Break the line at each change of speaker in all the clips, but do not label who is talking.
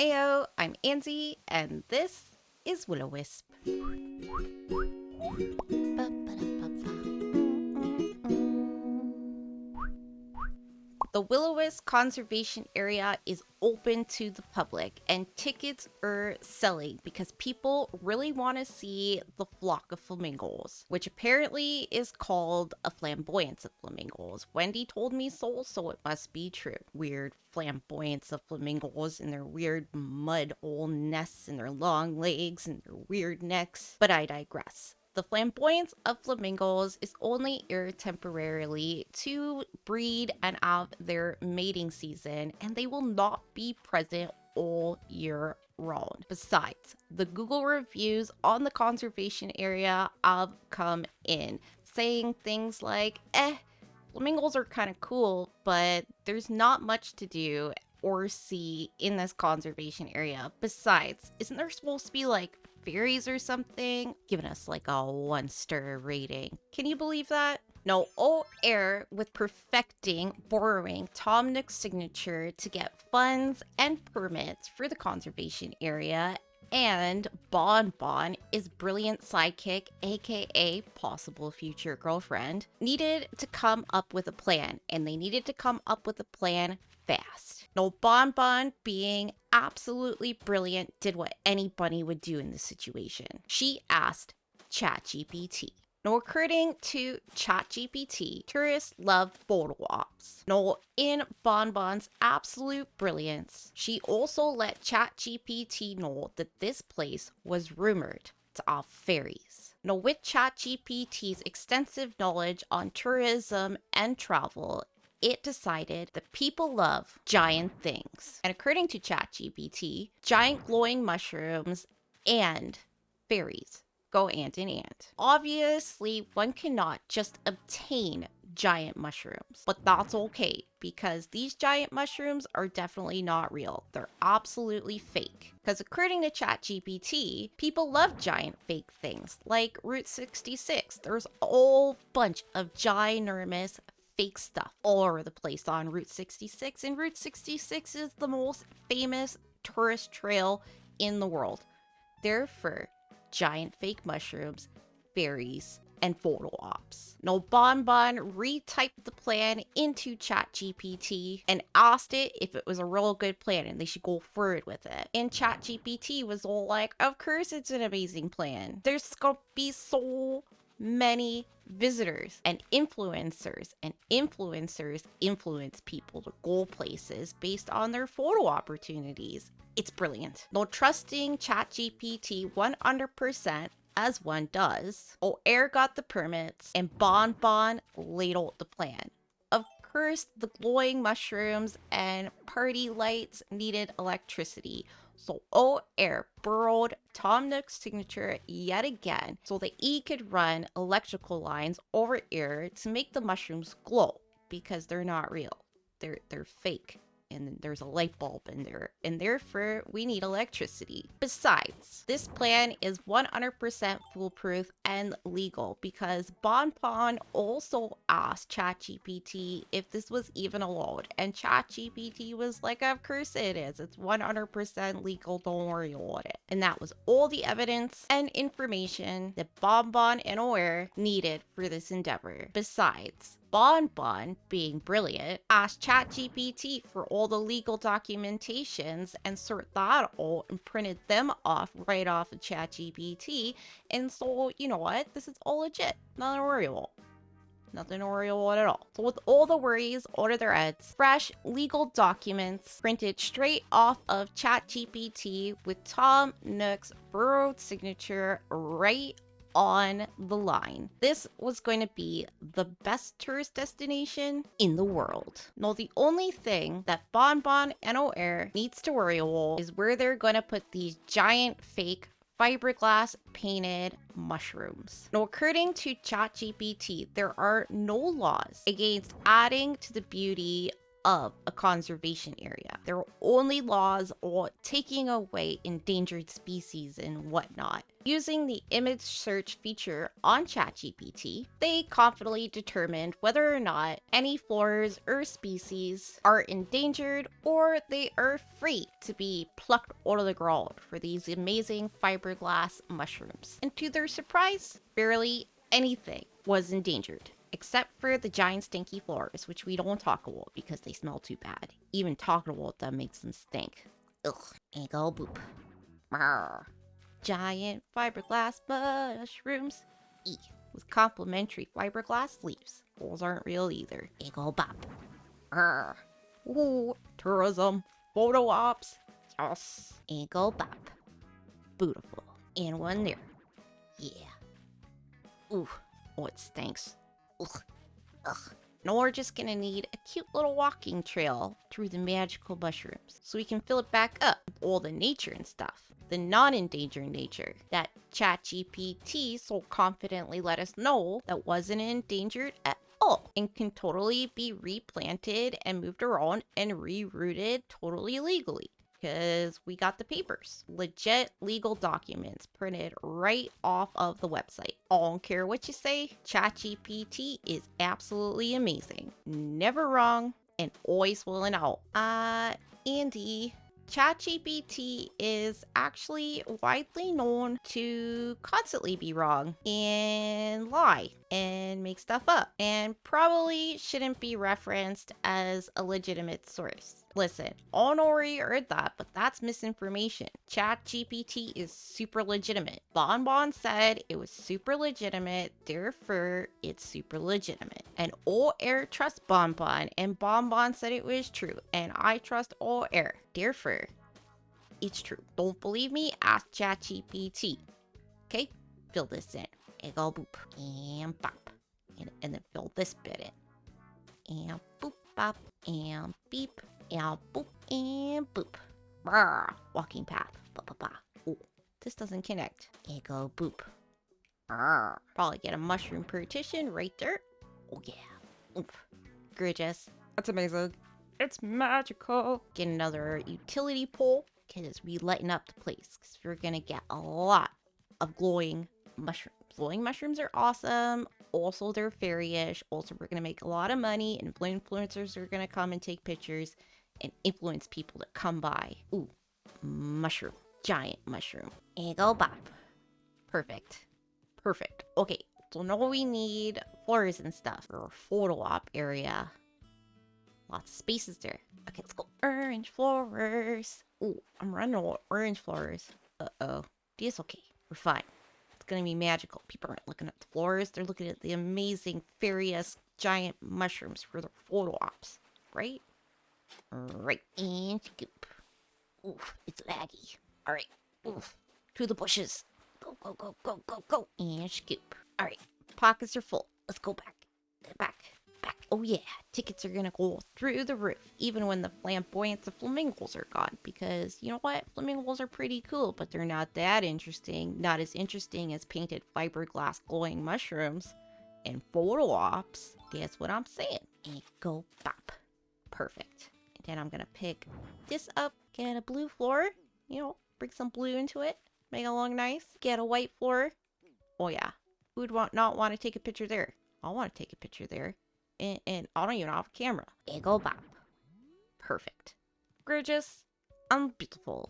Ayo, I'm Angie, and this is Willo'Wisp. The Willo'Wisp Conservation Area is open to the public, and tickets are selling because people really want to see the flock of flamingos, which apparently is called a flamboyance of flamingos. Wendy told me so it must be true. Weird flamboyance of flamingos and their weird mud hole nests and their long legs and their weird necks. But I digress. The flamboyance of flamingos is only here temporarily to breed and have their mating season, and they will not be present all year round. Besides, the Google reviews on the conservation area have come in saying things like, flamingos are kind of cool, but there's not much to do or see in this conservation area. Besides, isn't there supposed to be like fairies or something? Giving us like a 1-star rating. Can you believe that? No, air with perfecting borrowing Tom Nook's signature to get funds and permits for the conservation area, and Bon Bon, is brilliant sidekick, aka possible future girlfriend, needed to come up with a plan, and they needed to come up with a plan fast. No, Bon Bon, being absolutely brilliant, did what any bunny would do in this situation. She asked ChatGPT. Now, according to ChatGPT, tourists love photo ops. Now, in Bon Bon's absolute brilliance, she also let ChatGPT know that this place was rumored to have fairies. Now, with ChatGPT's extensive knowledge on tourism and travel, it decided that people love giant things. And according to ChatGPT, giant glowing mushrooms and fairies go hand in hand. Obviously, one cannot just obtain giant mushrooms, but that's okay because these giant mushrooms are definitely not real. They're absolutely fake. Because according to ChatGPT, people love giant fake things like Route 66. There's a whole bunch of ginormous fake stuff all over the place on Route 66, and Route 66 is the most famous tourist trail in the world. Therefore, giant fake mushrooms, fairies, and photo ops. Now, Bon Bon retyped the plan into ChatGPT and asked it if it was a real good plan and they should go forward with it. And ChatGPT was all like, of course it's an amazing plan. There's gonna be so many visitors and influencers influence people to go places based on their photo opportunities. It's brilliant. Now, trusting ChatGPT 100% as one does, Air got the permits and Bon Bon laid out the plan. Of course, the glowing mushrooms and party lights needed electricity, so Air borrowed Tom Nook's signature yet again so that he could run electrical lines over here to make the mushrooms glow, because they're not real. They're fake. And there's a light bulb in there, and therefore we need electricity. Besides, this plan is 100% foolproof and legal because Bon Bon also asked ChatGPT if this was even allowed, and ChatGPT was like, of course it is. It's 100% legal, don't worry about it. And that was all the evidence and information that Bon Bon and Air needed for this endeavor. Besides, Bon Bon, being brilliant, asked ChatGPT for all the legal documentations and sort that out and printed them off right off of ChatGPT. And so, you know what? This is all legit. Nothing to worry about. Nothing to worry about at all. So with all the worries out of their heads, fresh legal documents printed straight off of ChatGPT with Tom Nook's borrowed signature right on the line. This was going to be the best tourist destination in the world. Now, the only thing that Bon Bon and Air needs to worry about is where they're going to put these giant fake fiberglass painted mushrooms. Now, according to ChatGPT, there are no laws against adding to the beauty of a conservation area. There are only laws on taking away endangered species and whatnot. Using the image search feature on ChatGPT, they confidently determined whether or not any floras or species are endangered or they are free to be plucked out of the ground for these amazing fiberglass mushrooms. And to their surprise, barely anything was endangered. Except for the giant stinky floras, which we don't talk about because they smell too bad. Even talking about them makes them stink. Ugh, and go boop. Brr. Giant fiberglass mushrooms. E. With complimentary fiberglass leaves. Those aren't real either. Ego bop. Brr. Ooh, tourism. Photo ops. Yes. Ego bop. Beautiful. And one there. Yeah. Ooh, oh, it stinks. Ugh. Ugh. Now we're just gonna need a cute little walking trail through the magical mushrooms so we can fill it back up with all the nature and stuff. The non-endangered nature that ChatGPT so confidently let us know that wasn't endangered at all and can totally be replanted and moved around and rerouted totally legally. Because we got the papers. Legit legal documents printed right off of the website. I don't care what you say, ChatGPT is absolutely amazing. Never wrong and always willing out. Andy, ChatGPT is actually widely known to constantly be wrong and lie and make stuff up and probably shouldn't be referenced as a legitimate source. Listen, I don't know where you heard that, but that's misinformation. ChatGPT is super legitimate. Bon said it was super legitimate, therefore it's super legitimate. And all air trusts Bon, and Bon said it was true, and I trust all air. Therefore, it's true. Don't believe me? Ask ChatGPT. Okay, fill this in. And go boop and bop, and then fill this bit in. And boop bop and beep. And boop and boop. Brr. Walking path. Ba ba ba. Oh, this doesn't connect. And go boop. Brr. Probably get a mushroom partition right there. Oh yeah. Oof. Gorgeous. That's amazing. It's magical. Get another utility pole because we lighten up the place because we're gonna get a lot of glowing mushrooms. Glowing mushrooms are awesome. Also, they're fairy-ish. Also, we're gonna make a lot of money, and influencers are gonna come and take pictures and influence people to come by. Ooh, mushroom. Giant mushroom. And go bop. Perfect. Perfect. Okay, so now we need floors and stuff for our photo op area. Lots of spaces there. Okay, let's go. Orange floors. Ooh, I'm running out of orange floors. Uh-oh. It's okay. We're fine. It's gonna be magical. People aren't looking at the floors. They're looking at the amazing fairy-esque giant mushrooms for their photo ops. Right? Right, and scoop. Oof, it's laggy. Alright, oof, to the bushes. Go, go, go, go, go, go, and scoop. Alright, pockets are full. Let's go back. Back. Oh yeah, tickets are gonna go through the roof, even when the flamboyance of flamingos are gone. Because, you know what? Flamingos are pretty cool, but they're not that interesting. Not as interesting as painted fiberglass glowing mushrooms and photo ops. That's what I'm saying. And go bop. Perfect. And then I'm gonna pick this up, get a blue floor, you know, bring some blue into it, make it look nice. Get a white floor. Oh yeah, who would not want to take a picture there? I want to take a picture there. And I don't even have a camera. And go bop. Perfect. Gorgeous. And beautiful.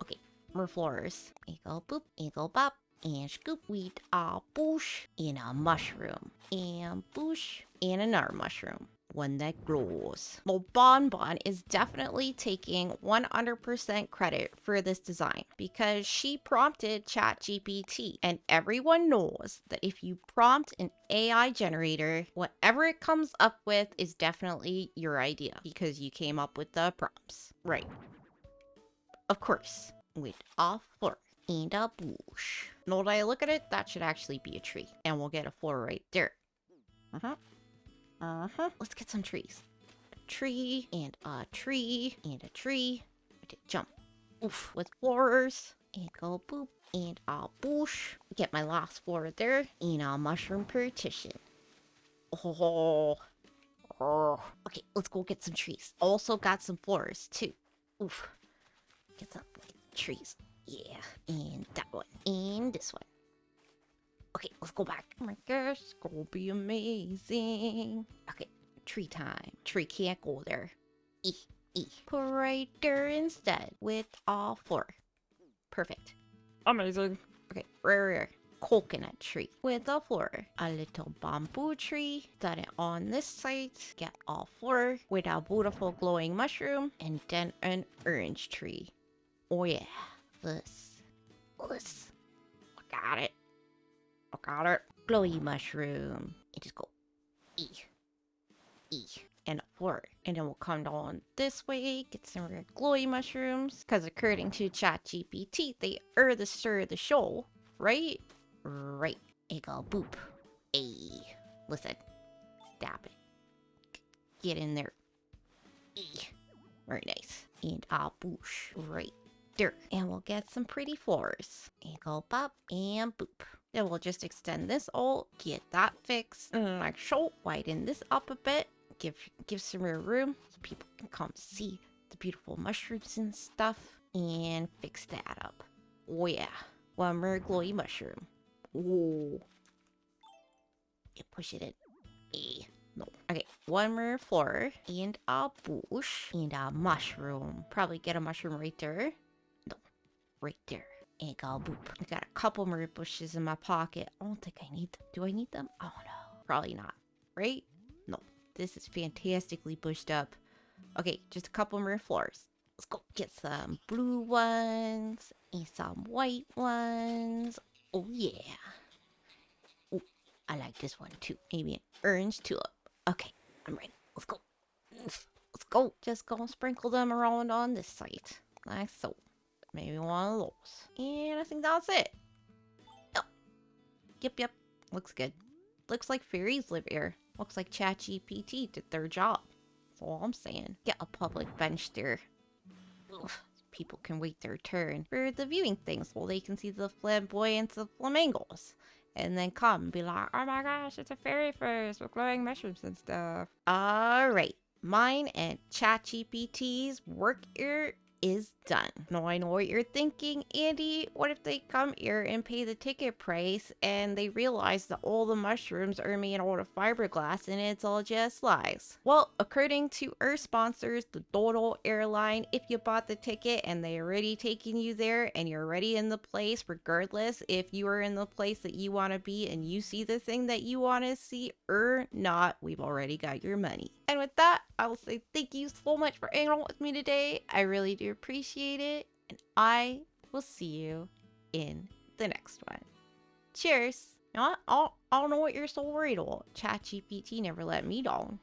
Okay, more floors. And go boop, and go bop. And scoop with a bush and a mushroom. And bush and another mushroom. One that glows. Well, Bon is definitely taking 100% credit for this design because she prompted ChatGPT, and everyone knows that if you prompt an AI generator, whatever it comes up with is definitely your idea because you came up with the prompts. Right. Of course, with a floor and a bush. Now that I look at it, that should actually be a tree, and we'll get a floor right there. Let's get some trees. A tree, and a tree, and a tree. I did jump. Oof. With floors. And go boop. And a bush. Get my last floor there. And a mushroom partition. Oh, Okay, let's go get some trees. Also got some flowers too. Oof. Get some trees. Yeah. And that one. And this one. Okay, let's go back. Oh my gosh, it's gonna be amazing. Okay, tree time. Tree can't go there. Put right there instead with all four. Perfect. Amazing. Okay, rare. Coconut tree with a floor. A little bamboo tree. Done it on this side. Get all four with a beautiful glowing mushroom. And then an orange tree. Oh yeah. This. I got it. Glowy mushroom. And just go. E. And a floor. And then we'll come down this way. Get some rare glowy mushrooms. Because according to ChatGPT, they are the stir of the show. Right? Right. It go boop. Ayy. Listen. Stop it. Get in there. Very nice. And I'll boosh right there. And we'll get some pretty flowers. And go pop and boop. Then we'll just extend this all. Get that fixed. Like so. Widen this up a bit. Give some more room so people can come see the beautiful mushrooms and stuff. And fix that up. Oh yeah. One more glowy mushroom. Ooh. You push it in. No. Okay, one more floor. And a bush. And a mushroom. Probably get a mushroom right there. No. Right there. And go boop. I got a couple more bushes in my pocket. I don't think I need them. Do I need them? Oh no. Probably not. Right? No. This is fantastically bushed up. Okay, just a couple more floors. Let's go get some blue ones and some white ones. Oh yeah. Oh, I like this one too. Maybe an orange tulip. Okay, I'm ready. Let's go. Let's go. Just gonna sprinkle them around on this side. Like so. Maybe one of those. And I think that's it. Oh. Yep. Looks good. Looks like fairies live here. Looks like ChatGPT did their job. That's all I'm saying. Get a public bench there. Ugh. People can wait their turn for the viewing things while they can see the flamboyance of flamingos. And then come and be like, oh my gosh, it's a fairy first with glowing mushrooms and stuff. Alright, mine and ChatGPT's work here is done. Now I know what you're thinking, Andy. What if they come here and pay the ticket price and they realize that all the mushrooms are made out of fiberglass and it's all just lies? Well, according to our sponsors, the Dodo airline, if you bought the ticket and they already taken you there and you're already in the place, regardless if you are in the place that you want to be and you see the thing that you want to see or not, we've already got your money. And with that, I will say thank you so much for hanging out with me today. I really do appreciate it. And I will see you in the next one. Cheers. You know what? I don't know what you're so worried about. ChatGPT never let me down.